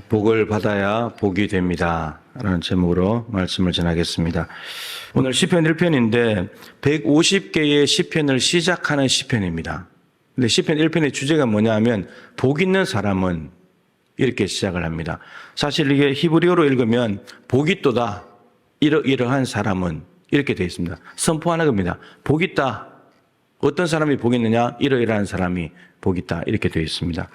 복을 받아야 복이 됩니다. 라는 제목으로 말씀을 전하겠습니다. 오늘 시편 1편인데 150개의 시편을 시작하는 시편입니다. 근데 시편 1편의 주제가 뭐냐 하면 복 있는 사람은 이렇게 시작을 합니다. 사실 이게 히브리어로 읽으면 복이 있도다 이러이러한 사람은 이렇게 되어 있습니다. 선포하는 겁니다. 복 있다. 어떤 사람이 복 있느냐? 이러이러한 사람이 복 있다. 이렇게 되어 있습니다.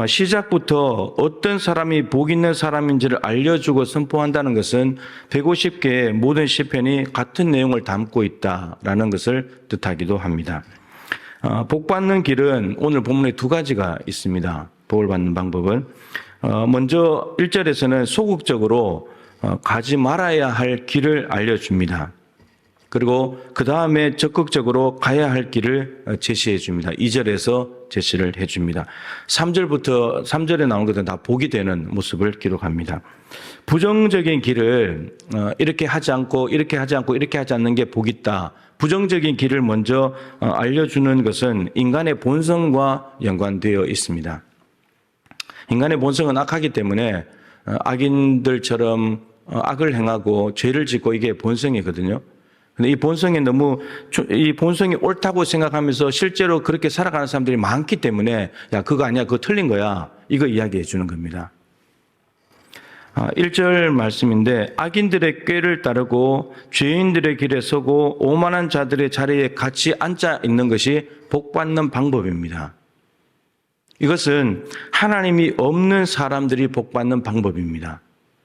시작부터 어떤 사람이 복 있는 사람인지를 알려주고 선포한다는 것은 150개의 모든 시편이 같은 내용을 담고 있다라는 것을 뜻하기도 합니다. 복 받는 길은 오늘 본문에 두 가지가 있습니다. 복을 받는 방법은 먼저 1절에서는 소극적으로 가지 말아야 할 길을 알려줍니다. 그리고 그 다음에 적극적으로 가야 할 길을 제시해 줍니다. 2절에서 제시를 해 줍니다. 3절에 나온 것은 다 복이 되는 모습을 기록합니다. 부정적인 길을 이렇게 하지 않고 이렇게 하지 않고 이렇게 하지 않는 게 복이 있다. 부정적인 길을 먼저 알려주는 것은 인간의 본성과 연관되어 있습니다. 인간의 본성은 악하기 때문에 악인들처럼 악을 행하고 죄를 짓고 이게 본성이거든요. 근데 이 본성이 옳다고 생각하면서 실제로 그렇게 살아가는 사람들이 많기 때문에 야, 그거 아니야. 그거 틀린 거야. 이거 이야기해 주는 겁니다. 1절 말씀인데 악인들의 꾀를 따르고 죄인들의 길에 서고 오만한 자들의 자리에 같이 앉아 있는 것이 복받는 방법입니다. 이것은 하나님이 없는 사람들이 복받는 방법입니다.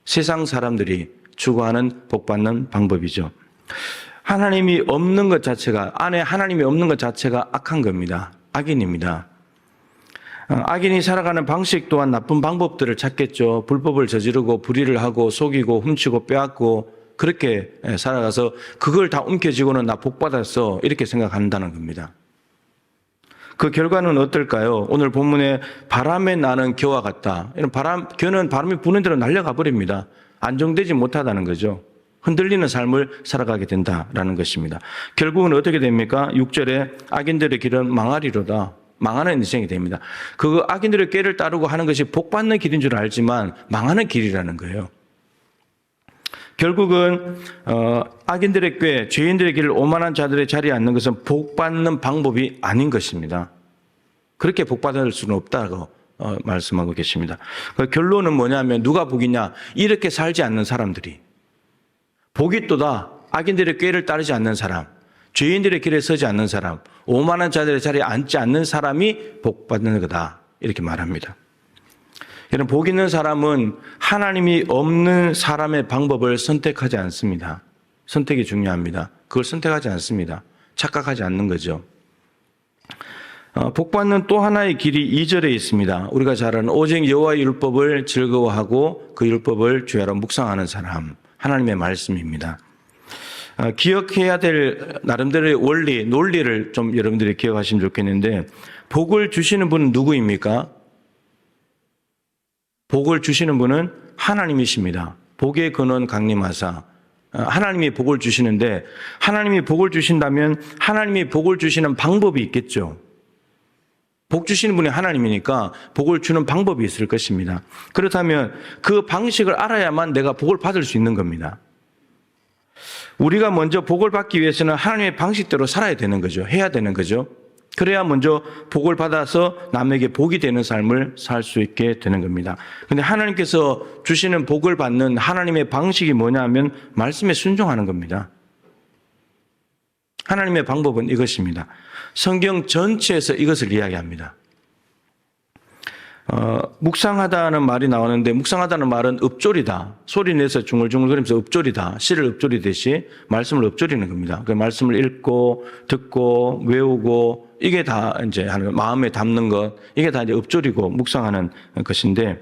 세상 사람들이 추구하는 복받는 방법이죠. 하나님이 없는 것 자체가, 안에 하나님이 없는 것 자체가 악한 겁니다. 악인입니다. 악인이 살아가는 방식 또한 나쁜 방법들을 찾겠죠. 불법을 저지르고 불의를 하고 속이고 훔치고 빼앗고 그렇게 살아가서 그걸 다 움켜쥐고는 나 복받았어 이렇게 생각한다는 겁니다. 그 결과는 어떨까요? 오늘 본문에 바람에 나는 겨와 같다. 이런 겨는 바람이 부는 대로 날아가 버립니다. 안정되지 못하다는 거죠. 흔들리는 삶을 살아가게 된다라는 것입니다. 결국은 어떻게 됩니까? 6절에 악인들의 길은 망하리로다. 망하는 인생이 됩니다. 그 악인들의 꾀를 따르고 하는 것이 복받는 길인 줄 알지만 망하는 길이라는 거예요. 결국은 악인들의 꾀, 죄인들의 길을 오만한 자들의 자리에 앉는 것은 복받는 방법이 아닌 것입니다. 그렇게 복받을 수는 없다고 말씀하고 계십니다. 그 결론은 뭐냐면 누가 복이냐? 이렇게 살지 않는 사람들이. 복이 또다. 악인들의 꾀를 따르지 않는 사람, 죄인들의 길에 서지 않는 사람, 오만한 자들의 자리에 앉지 않는 사람이 복받는 거다. 이렇게 말합니다. 여러분, 복 있는 사람은 하나님이 없는 사람의 방법을 선택하지 않습니다. 선택이 중요합니다. 그걸 선택하지 않습니다. 착각하지 않는 거죠. 복받는 또 하나의 길이 2절에 있습니다. 우리가 잘 아는 오직 여호와의 율법을 즐거워하고 그 율법을 주야로 묵상하는 사람. 하나님의 말씀입니다. 기억해야 될 나름대로의 원리, 논리를 좀 여러분들이 기억하시면 좋겠는데 복을 주시는 분은 누구입니까? 복을 주시는 분은 하나님이십니다. 복의 근원 강림하사. 하나님이 복을 주시는데 하나님이 복을 주신다면 하나님이 복을 주시는 방법이 있겠죠. 복 주시는 분이 하나님이니까 복을 주는 방법이 있을 것입니다. 그렇다면 그 방식을 알아야만 내가 복을 받을 수 있는 겁니다. 우리가 먼저 복을 받기 위해서는 하나님의 방식대로 살아야 되는 거죠. 해야 되는 거죠. 그래야 먼저 복을 받아서 남에게 복이 되는 삶을 살 수 있게 되는 겁니다. 그런데 하나님께서 주시는 복을 받는 하나님의 방식이 뭐냐 하면 말씀에 순종하는 겁니다. 하나님의 방법은 이것입니다. 성경 전체에서 이것을 이야기합니다. 묵상하다는 말이 나오는데 묵상하다는 말은 읊조리다. 소리 내서 중얼중얼거리면서 읊조리다. 시를 읊조리듯이 말씀을 읊조리는 겁니다. 그 말씀을 읽고 듣고 외우고 이게 다 이제 마음에 담는 것 이게 다 이제 읊조리고 묵상하는 것인데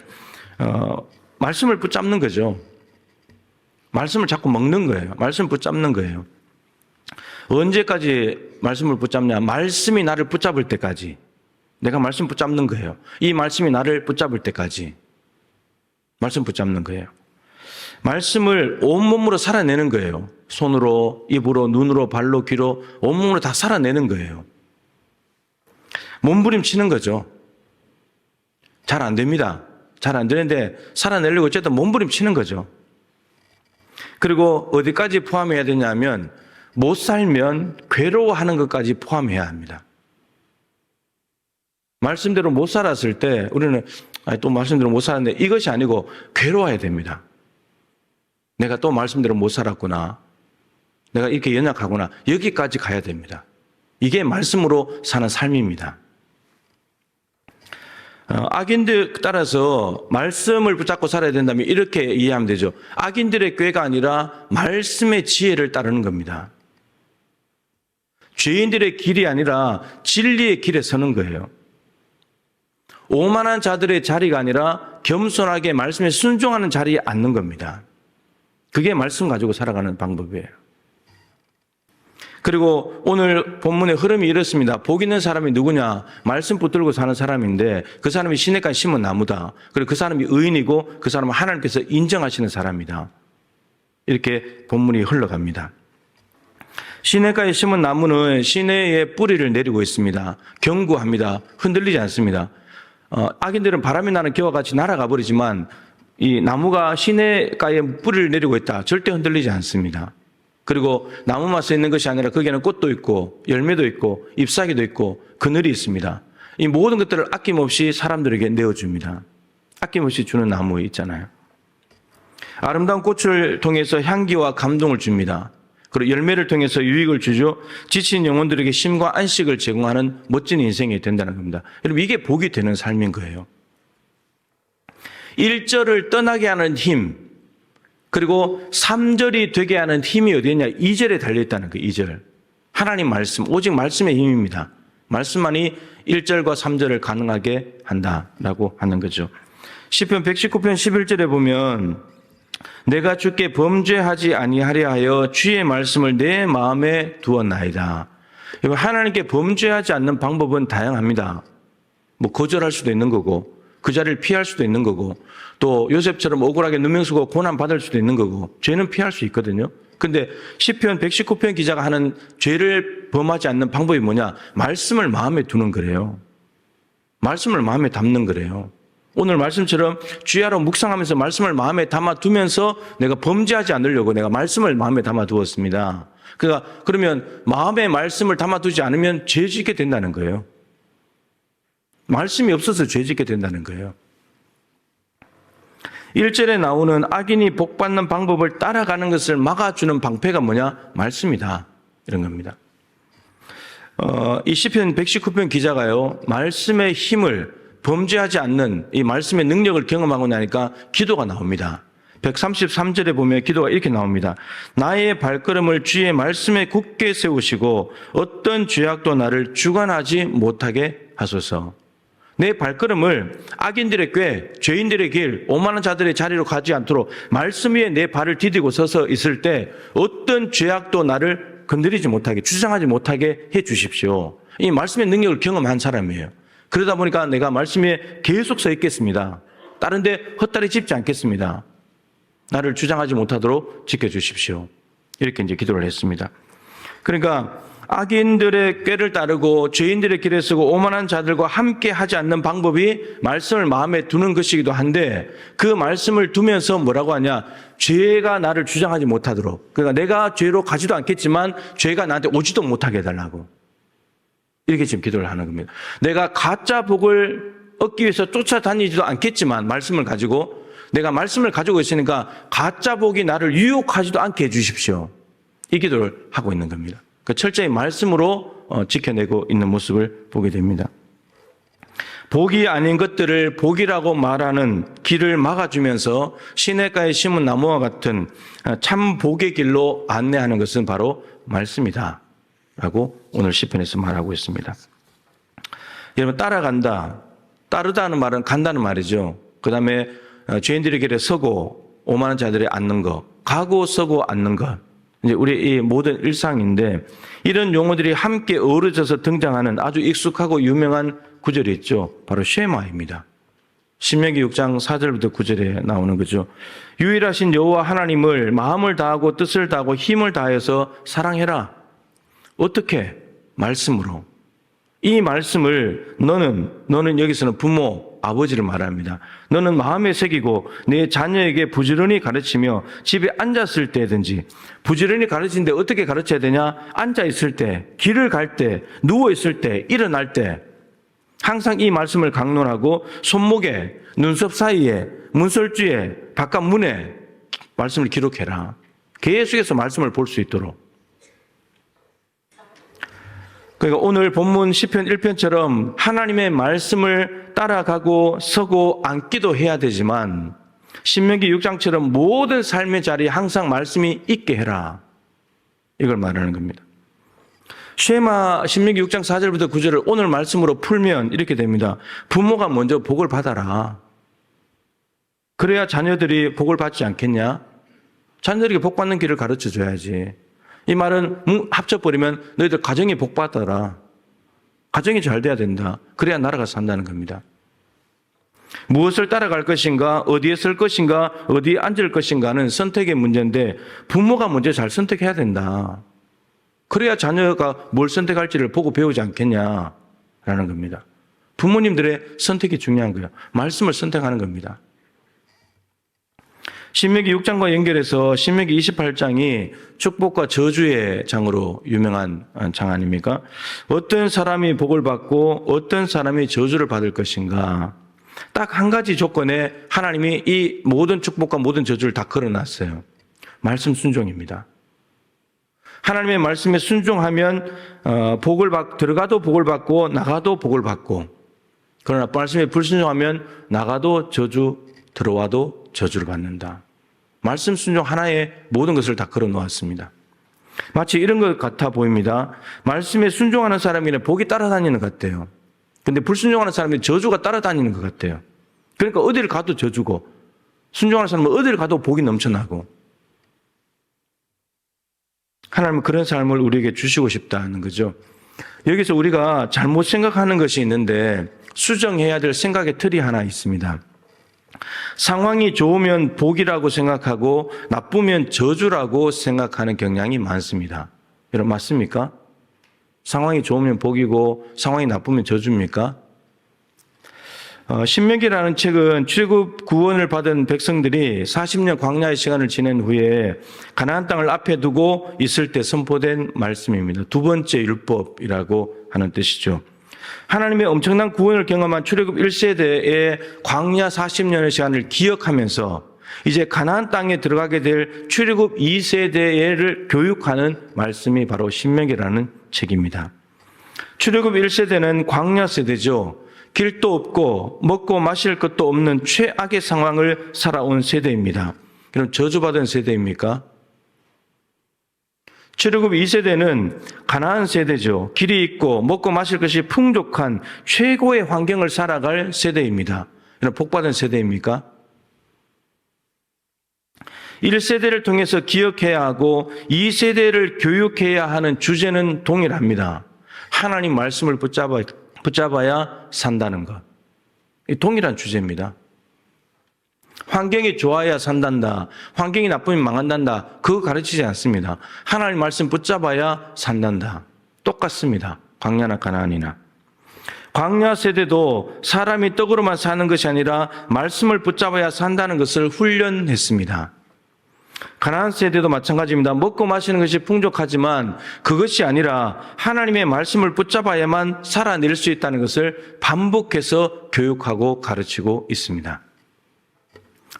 말씀을 붙잡는 거죠. 말씀을 자꾸 먹는 거예요. 말씀을 붙잡는 거예요. 언제까지 말씀을 붙잡냐? 말씀이 나를 붙잡을 때까지. 내가 말씀 붙잡는 거예요. 이 말씀이 나를 붙잡을 때까지. 말씀 붙잡는 거예요. 말씀을 온몸으로 살아내는 거예요. 손으로, 입으로, 눈으로, 발로, 귀로 온몸으로 다 살아내는 거예요. 몸부림치는 거죠. 잘 안 됩니다. 잘 안 되는데 살아내려고 어쨌든 몸부림치는 거죠. 그리고 어디까지 포함해야 되냐면 못 살면 괴로워하는 것까지 포함해야 합니다. 말씀대로 못 살았을 때 우리는 또 말씀대로 못 살았는데 이것이 아니고 괴로워야 됩니다. 내가 또 말씀대로 못 살았구나. 내가 이렇게 연약하구나. 여기까지 가야 됩니다. 이게 말씀으로 사는 삶입니다. 악인들 따라서 말씀을 붙잡고 살아야 된다면 이렇게 이해하면 되죠. 악인들의 꾀가 아니라 말씀의 지혜를 따르는 겁니다. 죄인들의 길이 아니라 진리의 길에 서는 거예요. 오만한 자들의 자리가 아니라 겸손하게 말씀에 순종하는 자리에 앉는 겁니다. 그게 말씀 가지고 살아가는 방법이에요. 그리고 오늘 본문의 흐름이 이렇습니다. 복 있는 사람이 누구냐? 말씀 붙들고 사는 사람인데 그 사람이 시냇가에 심은 나무다. 그리고 그 사람이 의인이고 그 사람은 하나님께서 인정하시는 사람이다. 이렇게 본문이 흘러갑니다. 시냇가에 심은 나무는 시내에 뿌리를 내리고 있습니다. 견고합니다. 흔들리지 않습니다. 악인들은 바람이 나는 겨와 같이 날아가 버리지만 이 나무가 시냇가에 뿌리를 내리고 있다. 절대 흔들리지 않습니다. 그리고 나무만 써 있는 것이 아니라 거기에는 꽃도 있고 열매도 있고 잎사귀도 있고 그늘이 있습니다. 이 모든 것들을 아낌없이 사람들에게 내어줍니다. 아낌없이 주는 나무 있잖아요. 아름다운 꽃을 통해서 향기와 감동을 줍니다. 그리고 열매를 통해서 유익을 주죠. 지친 영혼들에게 쉼과 안식을 제공하는 멋진 인생이 된다는 겁니다. 여러분 이게 복이 되는 삶인 거예요. 1절을 떠나게 하는 힘 그리고 3절이 되게 하는 힘이 어디 있냐? 2절에 달려있다는 거예요. 2절. 하나님 말씀, 오직 말씀의 힘입니다. 말씀만이 1절과 3절을 가능하게 한다라고 하는 거죠. 시편 119편 11절에 보면 내가 주께 범죄하지 아니하려 하여 주의 말씀을 내 마음에 두었나이다. 하나님께 범죄하지 않는 방법은 다양합니다. 거절할 수도 있는 거고 그 자리를 피할 수도 있는 거고 또 요셉처럼 억울하게 누명쓰고 고난 받을 수도 있는 거고 죄는 피할 수 있거든요. 근데 시편 119편 기자가 하는 죄를 범하지 않는 방법이 뭐냐? 말씀을 마음에 두는 거래요. 말씀을 마음에 담는 거래요. 오늘 말씀처럼 주야로 묵상하면서 말씀을 마음에 담아두면서 내가 범죄하지 않으려고 내가 말씀을 마음에 담아두었습니다. 그러면 마음에 말씀을 담아두지 않으면 죄 짓게 된다는 거예요. 말씀이 없어서 죄 짓게 된다는 거예요. 1절에 나오는 악인이 복받는 방법을 따라가는 것을 막아주는 방패가 뭐냐? 말씀이다. 이런 겁니다. 이 시편 119편 기자가요, 말씀의 힘을 범죄하지 않는 이 말씀의 능력을 경험하고 나니까 기도가 나옵니다. 133절에 보면 기도가 이렇게 나옵니다. 나의 발걸음을 주의 말씀에 굳게 세우시고 어떤 죄악도 나를 주관하지 못하게 하소서. 내 발걸음을 악인들의 꾀, 죄인들의 길, 오만한 자들의 자리로 가지 않도록 말씀 위에 내 발을 디디고 서서 있을 때 어떤 죄악도 나를 건드리지 못하게, 주장하지 못하게 해 주십시오. 이 말씀의 능력을 경험한 사람이에요. 그러다 보니까 내가 말씀 위에 계속 서 있겠습니다. 다른 데 헛다리 짚지 않겠습니다. 나를 주장하지 못하도록 지켜주십시오. 이렇게 이제 기도를 했습니다. 그러니까 악인들의 꾀를 따르고 죄인들의 길에 서고 오만한 자들과 함께 하지 않는 방법이 말씀을 마음에 두는 것이기도 한데 그 말씀을 두면서 뭐라고 하냐? 죄가 나를 주장하지 못하도록. 그러니까 내가 죄로 가지도 않겠지만 죄가 나한테 오지도 못하게 해달라고. 이렇게 지금 기도를 하는 겁니다. 내가 가짜 복을 얻기 위해서 쫓아다니지도 않겠지만 말씀을 가지고 내가 말씀을 가지고 있으니까 가짜 복이 나를 유혹하지도 않게 해주십시오. 이 기도를 하고 있는 겁니다. 철저히 말씀으로 지켜내고 있는 모습을 보게 됩니다. 복이 아닌 것들을 복이라고 말하는 길을 막아주면서 시냇가에 심은 나무와 같은 참 복의 길로 안내하는 것은 바로 말씀이다 라고 오늘 시편에서 말하고 있습니다. 여러분, 따라간다, 따르다는 말은 간다는 말이죠. 그 다음에 죄인들의 길에 서고 오만한 자들이 앉는 것, 가고 서고 앉는 것, 이제 우리 이 모든 일상인데 이런 용어들이 함께 어우러져서 등장하는 아주 익숙하고 유명한 구절이 있죠. 바로 쉐마입니다. 신명기 6장 4절부터 9절에 나오는 거죠. 유일하신 여호와 하나님을 마음을 다하고 뜻을 다하고 힘을 다해서 사랑해라. 어떻게? 말씀으로. 이 말씀을 너는 여기서는 부모, 아버지를 말합니다. 너는 마음에 새기고 내 자녀에게 부지런히 가르치며 집에 앉았을 때든지, 부지런히 가르치는데 어떻게 가르쳐야 되냐? 앉아 있을 때, 길을 갈 때, 누워 있을 때, 일어날 때 항상 이 말씀을 강론하고 손목에, 눈썹 사이에, 문설주에, 바깥 문에 말씀을 기록해라. 계속해서 말씀을 볼 수 있도록. 그러니까 오늘 본문 시편 1편처럼 하나님의 말씀을 따라가고 서고 앉기도 해야 되지만, 신명기 6장처럼 모든 삶의 자리에 항상 말씀이 있게 해라. 이걸 말하는 겁니다. 쉐마 신명기 6장 4절부터 9절을 오늘 말씀으로 풀면 이렇게 됩니다. 부모가 먼저 복을 받아라. 그래야 자녀들이 복을 받지 않겠냐? 자녀들에게 복 받는 길을 가르쳐 줘야지. 이 말은 합쳐버리면 너희들 가정이 복 받아라. 가정이 잘 돼야 된다. 그래야 나라가 산다는 겁니다. 무엇을 따라갈 것인가, 어디에 쓸 것인가, 어디에 앉을 것인가는 선택의 문제인데 부모가 먼저 잘 선택해야 된다. 그래야 자녀가 뭘 선택할지를 보고 배우지 않겠냐라는 겁니다. 부모님들의 선택이 중요한 거예요. 말씀을 선택하는 겁니다. 신명기 6장과 연결해서 신명기 28장이 축복과 저주의 장으로 유명한 장 아닙니까? 어떤 사람이 복을 받고 어떤 사람이 저주를 받을 것인가. 딱 한 가지 조건에 하나님이 이 모든 축복과 모든 저주를 다 걸어놨어요. 말씀 순종입니다. 하나님의 말씀에 순종하면 들어가도 복을 받고 나가도 복을 받고, 그러나 말씀에 불순종하면 나가도 저주, 들어와도 저주를 받는다. 말씀 순종 하나에 모든 것을 다 걸어 놓았습니다. 마치 이런 것 같아 보입니다. 말씀에 순종하는 사람에게는 복이 따라다니는 것 같아요. 근데 불순종하는 사람이 저주가 따라다니는 것 같아요. 그러니까 어디를 가도 저주고, 순종하는 사람은 어디를 가도 복이 넘쳐나고. 하나님은 그런 삶을 우리에게 주시고 싶다는 거죠. 여기서 우리가 잘못 생각하는 것이 있는데 수정해야 될 생각의 틀이 하나 있습니다. 상황이 좋으면 복이라고 생각하고 나쁘면 저주라고 생각하는 경향이 많습니다. 여러분 맞습니까? 상황이 좋으면 복이고 상황이 나쁘면 저주입니까? 신명기라는 책은 출애굽 구원을 받은 백성들이 40년 광야의 시간을 지낸 후에 가나안 땅을 앞에 두고 있을 때 선포된 말씀입니다. 두 번째 율법이라고 하는 뜻이죠. 하나님의 엄청난 구원을 경험한 출애굽 1세대의 광야 40년의 시간을 기억하면서 이제 가나안 땅에 들어가게 될 출애굽 2세대를 교육하는 말씀이 바로 신명기라는 책입니다. 출애굽 1세대는 광야 세대죠. 길도 없고 먹고 마실 것도 없는 최악의 상황을 살아온 세대입니다. 그럼 저주받은 세대입니까? 출애굽 2세대는 가나안 세대죠. 길이 있고 먹고 마실 것이 풍족한 최고의 환경을 살아갈 세대입니다. 그럼 복받은 세대입니까? 1세대를 통해서 기억해야 하고 2세대를 교육해야 하는 주제는 동일합니다. 하나님 말씀을 붙잡아야 산다는 것. 동일한 주제입니다. 환경이 좋아야 산단다. 환경이 나쁘면 망한단다. 그거 가르치지 않습니다. 하나님 말씀 붙잡아야 산단다. 똑같습니다. 광야나 가나안이나. 광야 세대도 사람이 떡으로만 사는 것이 아니라 말씀을 붙잡아야 산다는 것을 훈련했습니다. 가나안 세대도 마찬가지입니다. 먹고 마시는 것이 풍족하지만 그것이 아니라 하나님의 말씀을 붙잡아야만 살아낼 수 있다는 것을 반복해서 교육하고 가르치고 있습니다.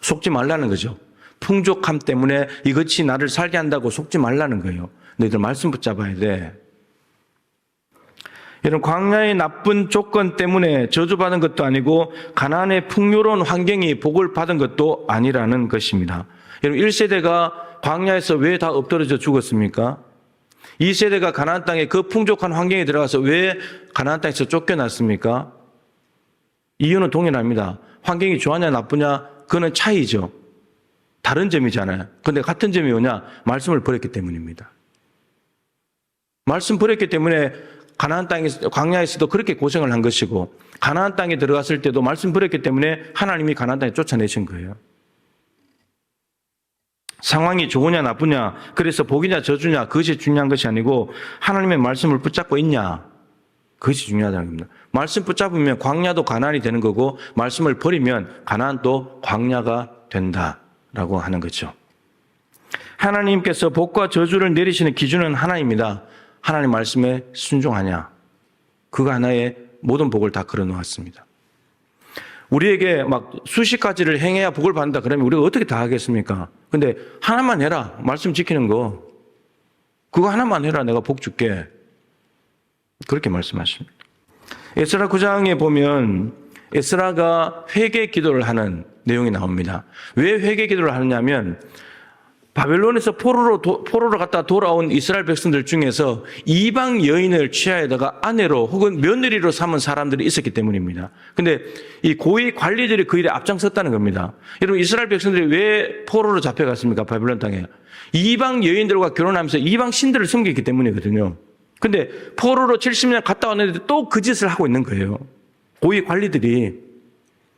속지 말라는 거죠. 풍족함 때문에 이것이 나를 살게 한다고 속지 말라는 거예요. 너희들 말씀 붙잡아야 돼. 이런 광야의 나쁜 조건 때문에 저주받은 것도 아니고 가나안의 풍요로운 환경이 복을 받은 것도 아니라는 것입니다. 여러분 1세대가 광야에서 왜 다 엎드러져 죽었습니까? 2세대가 가나안 땅에 그 풍족한 환경에 들어가서 왜 가나안 땅에서 쫓겨났습니까? 이유는 동일합니다. 환경이 좋았냐 나쁘냐 그거는 차이죠. 다른 점이잖아요. 그런데 같은 점이 뭐냐? 말씀을 버렸기 때문입니다. 말씀 버렸기 때문에 가나안 땅에서 광야에서도 그렇게 고생을 한 것이고 가나안 땅에 들어갔을 때도 말씀 버렸기 때문에 하나님이 가나안 땅에 쫓아내신 거예요. 상황이 좋으냐 나쁘냐 그래서 복이냐 저주냐 그것이 중요한 것이 아니고 하나님의 말씀을 붙잡고 있냐 그것이 중요하다는 겁니다. 말씀 붙잡으면 광야도 가나안이 되는 거고 말씀을 버리면 가나안도 광야가 된다라고 하는 거죠. 하나님께서 복과 저주를 내리시는 기준은 하나입니다. 하나님 말씀에 순종하냐. 그거 하나에 모든 복을 다 걸어 놓았습니다. 우리에게 막 수십 가지를 행해야 복을 받는다 그러면 우리가 어떻게 다 하겠습니까? 근데 하나만 해라. 말씀 지키는 거. 그거 하나만 해라. 내가 복 줄게. 그렇게 말씀하십니다. 에스라 9장에 보면 에스라가 회개 기도를 하는 내용이 나옵니다. 왜 회개 기도를 하느냐면 바벨론에서 포로로 갔다 돌아온 이스라엘 백성들 중에서 이방 여인을 취하에다가 아내로 혹은 며느리로 삼은 사람들이 있었기 때문입니다. 근데 이 고위 관리들이 그 일에 앞장섰다는 겁니다. 여러분 이스라엘 백성들이 왜 포로로 잡혀갔습니까? 바벨론 땅에. 이방 여인들과 결혼하면서 이방 신들을 섬기기 때문이거든요. 근데 포로로 70년 갔다 왔는데 또 그 짓을 하고 있는 거예요. 고위 관리들이.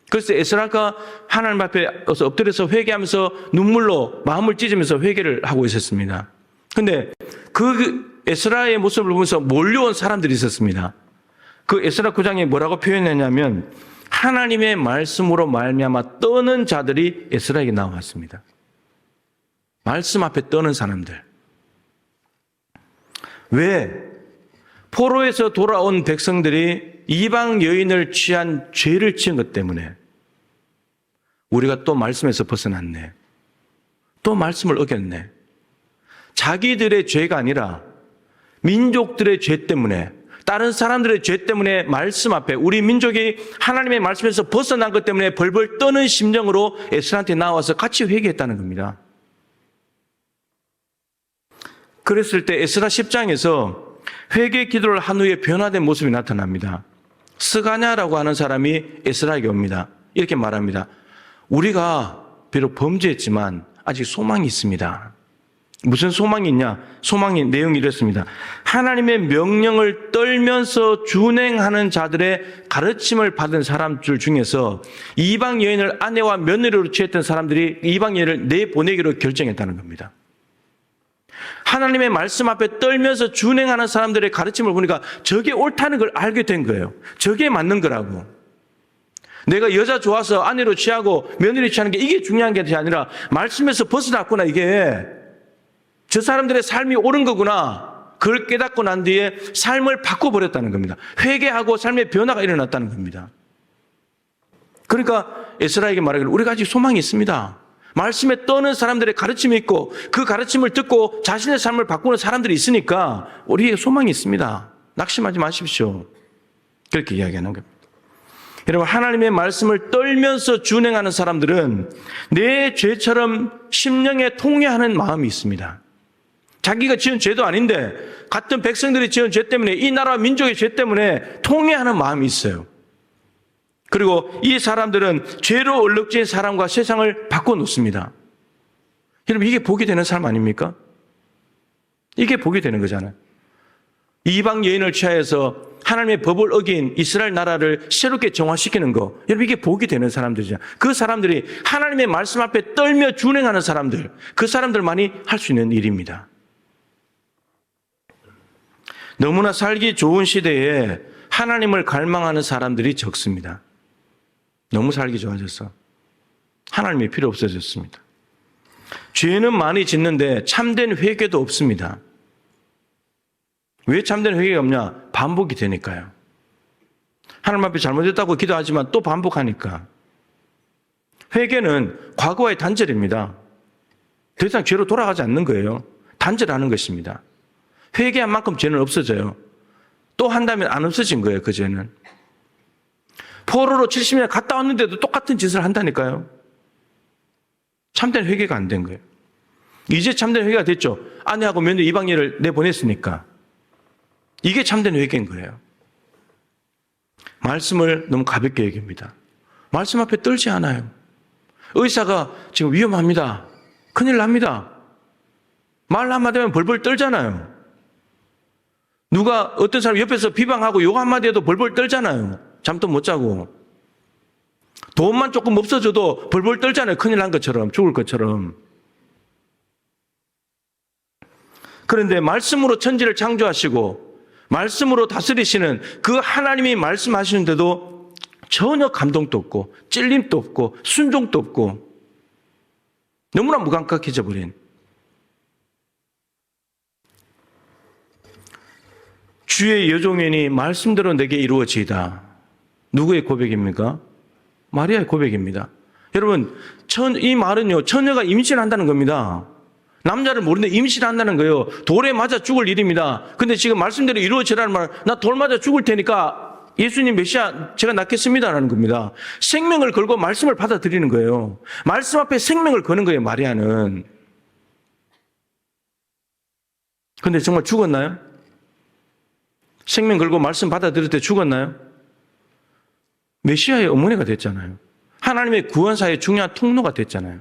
그래서 에스라가 하나님 앞에 엎드려서 회개하면서 눈물로 마음을 찢으면서 회개를 하고 있었습니다. 근데 그 에스라의 모습을 보면서 몰려온 사람들이 있었습니다. 그 에스라 9장에 뭐라고 표현했냐면 하나님의 말씀으로 말미암아 떠는 자들이 에스라에게 나왔습니다. 말씀 앞에 떠는 사람들. 왜? 포로에서 돌아온 백성들이 이방 여인을 취한 죄를 지은 것 때문에 우리가 또 말씀에서 벗어났네. 또 말씀을 어겼네. 자기들의 죄가 아니라 민족들의 죄 때문에 다른 사람들의 죄 때문에 말씀 앞에 우리 민족이 하나님의 말씀에서 벗어난 것 때문에 벌벌 떠는 심정으로 에스라한테 나와서 같이 회개했다는 겁니다. 그랬을 때 에스라 10장에서 회개 기도를 한 후에 변화된 모습이 나타납니다. 스가냐라고 하는 사람이 에스라에게 옵니다. 이렇게 말합니다. 우리가 비록 범죄했지만 아직 소망이 있습니다. 무슨 소망이 있냐? 소망의 내용이 이렇습니다. 하나님의 명령을 떨면서 준행하는 자들의 가르침을 받은 사람들 중에서 이방 여인을 아내와 며느리로 취했던 사람들이 이방 여인을 내보내기로 결정했다는 겁니다. 하나님의 말씀 앞에 떨면서 준행하는 사람들의 가르침을 보니까 저게 옳다는 걸 알게 된 거예요. 저게 맞는 거라고. 내가 여자 좋아서 아내로 취하고 며느리 취하는 게 이게 중요한 게 아니라 말씀에서 벗어났구나 이게. 저 사람들의 삶이 옳은 거구나. 그걸 깨닫고 난 뒤에 삶을 바꿔버렸다는 겁니다. 회개하고 삶의 변화가 일어났다는 겁니다. 그러니까 에스라에게 말하기를 우리가 아직 소망이 있습니다. 말씀에 떠는 사람들의 가르침이 있고 그 가르침을 듣고 자신의 삶을 바꾸는 사람들이 있으니까 우리에게 소망이 있습니다. 낙심하지 마십시오. 그렇게 이야기하는 겁니다. 여러분 하나님의 말씀을 떨면서 준행하는 사람들은 내 죄처럼 심령에 통회하는 마음이 있습니다. 자기가 지은 죄도 아닌데 같은 백성들이 지은 죄 때문에 이 나라 민족의 죄 때문에 통회하는 마음이 있어요. 그리고 이 사람들은 죄로 얼룩진 사람과 세상을 바꿔놓습니다. 여러분 이게 복이 되는 삶 아닙니까? 이게 복이 되는 거잖아요. 이방 여인을 취하여서 하나님의 법을 어긴 이스라엘 나라를 새롭게 정화시키는 거. 여러분 이게 복이 되는 사람들이죠. 그 사람들이 하나님의 말씀 앞에 떨며 준행하는 사람들. 그 사람들만이 할 수 있는 일입니다. 너무나 살기 좋은 시대에 하나님을 갈망하는 사람들이 적습니다. 너무 살기 좋아져서 하나님이 필요 없어졌습니다. 죄는 많이 짓는데 참된 회개도 없습니다. 왜 참된 회개가 없냐? 반복이 되니까요. 하나님 앞에 잘못했다고 기도하지만 또 반복하니까. 회개는 과거의 단절입니다. 더 이상 죄로 돌아가지 않는 거예요. 단절하는 것입니다. 회개한 만큼 죄는 없어져요. 또 한다면 안 없어진 거예요, 그 죄는. 포로로 70년 갔다 왔는데도 똑같은 짓을 한다니까요. 참된 회개가 안 된 거예요. 이제 참된 회개가 됐죠. 아내하고 며느리 이방인을 내보냈으니까. 이게 참된 회개인 거예요. 말씀을 너무 가볍게 여깁니다. 말씀 앞에 떨지 않아요. 의사가 지금 위험합니다. 큰일 납니다. 말 한마디 하면 벌벌 떨잖아요. 누가 어떤 사람 옆에서 비방하고 욕 한마디 해도 벌벌 떨잖아요. 잠도 못 자고. 돈만 조금 없어져도 벌벌 떨잖아요. 큰일 난 것처럼, 죽을 것처럼. 그런데 말씀으로 천지를 창조하시고 말씀으로 다스리시는 그 하나님이 말씀하시는데도 전혀 감동도 없고 찔림도 없고 순종도 없고 너무나 무감각해져 버린 주의 여종이니 말씀대로 내게 이루어지이다. 누구의 고백입니까? 마리아의 고백입니다. 여러분, 이 말은요, 처녀가 임신한다는 겁니다. 남자를 모르는데 임신한다는 거예요. 돌에 맞아 죽을 일입니다. 근데 지금 말씀대로 이루어지라는 말, 나 돌 맞아 죽을 테니까 예수님 메시아 제가 낳겠습니다라는 겁니다. 생명을 걸고 말씀을 받아들이는 거예요. 말씀 앞에 생명을 거는 거예요, 마리아는. 근데 정말 죽었나요? 생명 걸고 말씀 받아들일 때 죽었나요? 메시아의 어머니가 됐잖아요. 하나님의 구원사의 중요한 통로가 됐잖아요.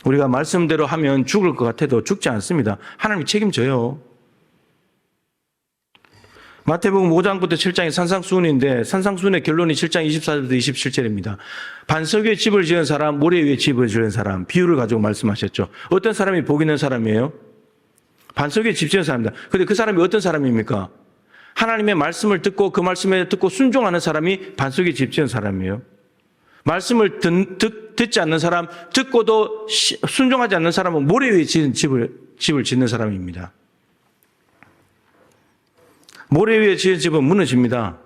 우리가 말씀대로 하면 죽을 것 같아도 죽지 않습니다. 하나님이 책임져요. 마태복음 5장부터 7장이 산상수훈인데 산상수훈의 결론이 7장 24절부터 27절입니다. 반석 위에 집을 지은 사람, 모래 위에 집을 지은 사람, 비유를 가지고 말씀하셨죠. 어떤 사람이 복 있는 사람이에요? 반석 위에 집 지은 사람입니다. 그런데 그 사람이 어떤 사람입니까? 하나님의 말씀을 듣고 그 말씀에 듣고 순종하는 사람이 반석 위에 집 지은 사람이에요. 말씀을 듣지 않는 사람, 듣고도 순종하지 않는 사람은 모래 위에 지은 집을 짓는 사람입니다. 모래 위에 지은 집은 무너집니다.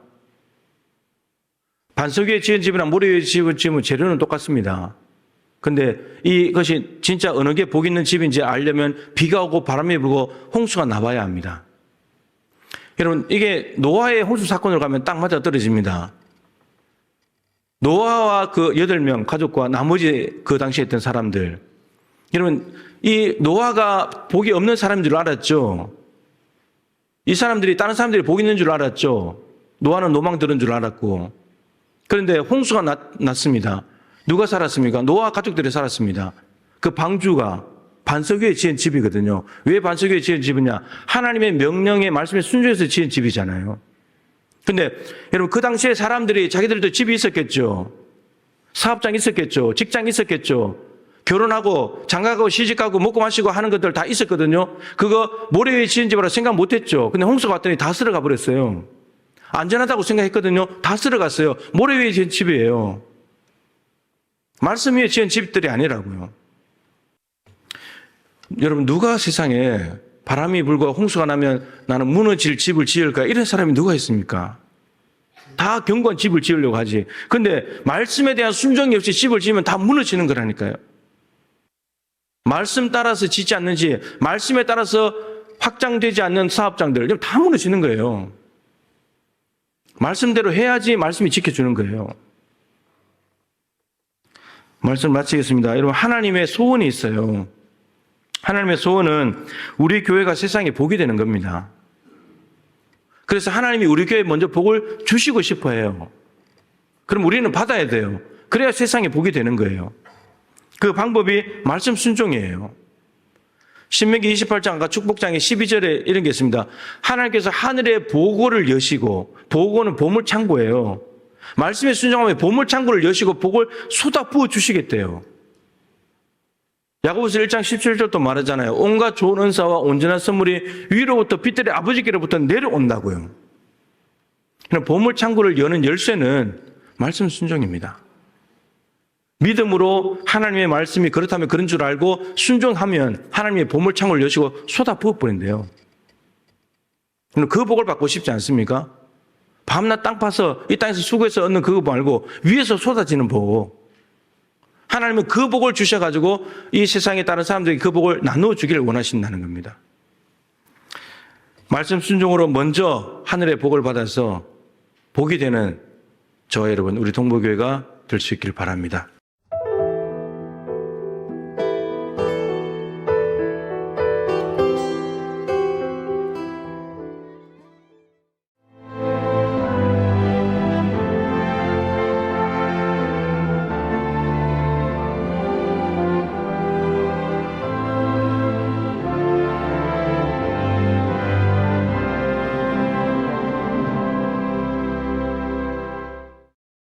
반석 위에 지은 집이나 모래 위에 지은 집은 재료는 똑같습니다. 근데 이것이 진짜 어느 게 복 있는 집인지 알려면 비가 오고 바람이 불고 홍수가 나와야 합니다. 여러분, 이게 노아의 홍수 사건을 가면 딱 맞아 떨어집니다. 노아와 그 8명 가족과 나머지 그 당시에 있던 사람들. 여러분, 이 노아가 복이 없는 사람인 줄 알았죠? 이 사람들이 다른 사람들이 복이 있는 줄 알았죠? 노아는 노망 들은 줄 알았고. 그런데 홍수가 났습니다. 누가 살았습니까? 노아 가족들이 살았습니다. 그 방주가 반석 위에 지은 집이거든요. 왜 반석 위에 지은 집이냐? 하나님의 명령에 말씀에 순종해서 지은 집이잖아요. 근데 여러분, 그 당시에 사람들이 자기들도 집이 있었겠죠. 사업장 있었겠죠. 직장 있었겠죠. 결혼하고 장가가고 시집가고 먹고 마시고 하는 것들 다 있었거든요. 그거 모래 위에 지은 집이라 생각 못했죠. 근데 홍수가 왔더니 다 쓸어가 버렸어요. 안전하다고 생각했거든요. 다 쓸어갔어요. 모래 위에 지은 집이에요. 말씀 위에 지은 집들이 아니라고요. 여러분, 누가 세상에 바람이 불고 홍수가 나면 나는 무너질 집을 지을까? 이런 사람이 누가 있습니까? 다 견고한 집을 지으려고 하지. 근데 말씀에 대한 순종이 없이 집을 지으면 다 무너지는 거라니까요. 말씀 따라서 짓지 않는지, 말씀에 따라서 확장되지 않는 사업장들, 다 무너지는 거예요. 말씀대로 해야지 말씀이 지켜주는 거예요. 말씀 마치겠습니다. 여러분, 하나님의 소원이 있어요. 하나님의 소원은 우리 교회가 세상에 복이 되는 겁니다. 그래서 하나님이 우리 교회에 먼저 복을 주시고 싶어 해요. 그럼 우리는 받아야 돼요. 그래야 세상에 복이 되는 거예요. 그 방법이 말씀 순종이에요. 신명기 28장과 축복장의 12절에 이런 게 있습니다. 하나님께서 하늘의 보고를 여시고, 보고는 보물창고예요. 말씀에 순종하면 보물창고를 여시고 복을 쏟아 부어 주시겠대요. 야고보서 1장 17절도 말하잖아요. 온갖 좋은 은사와 온전한 선물이 위로부터 빛들의 아버지께로부터 내려온다고요. 보물창고를 여는 열쇠는 말씀 순종입니다. 믿음으로 하나님의 말씀이 그렇다면 그런 줄 알고 순종하면 하나님의 보물창고를 여시고 쏟아 부어버린대요. 그 복을 받고 싶지 않습니까? 밤낮 땅 파서 이 땅에서 수고해서 얻는 그거 말고 위에서 쏟아지는 복. 하나님은 그 복을 주셔가지고 이 세상에 다른 사람들에게 그 복을 나누어 주기를 원하신다는 겁니다. 말씀 순종으로 먼저 하늘의 복을 받아서 복이 되는 저와 여러분, 우리 동부교회가 될 수 있기를 바랍니다.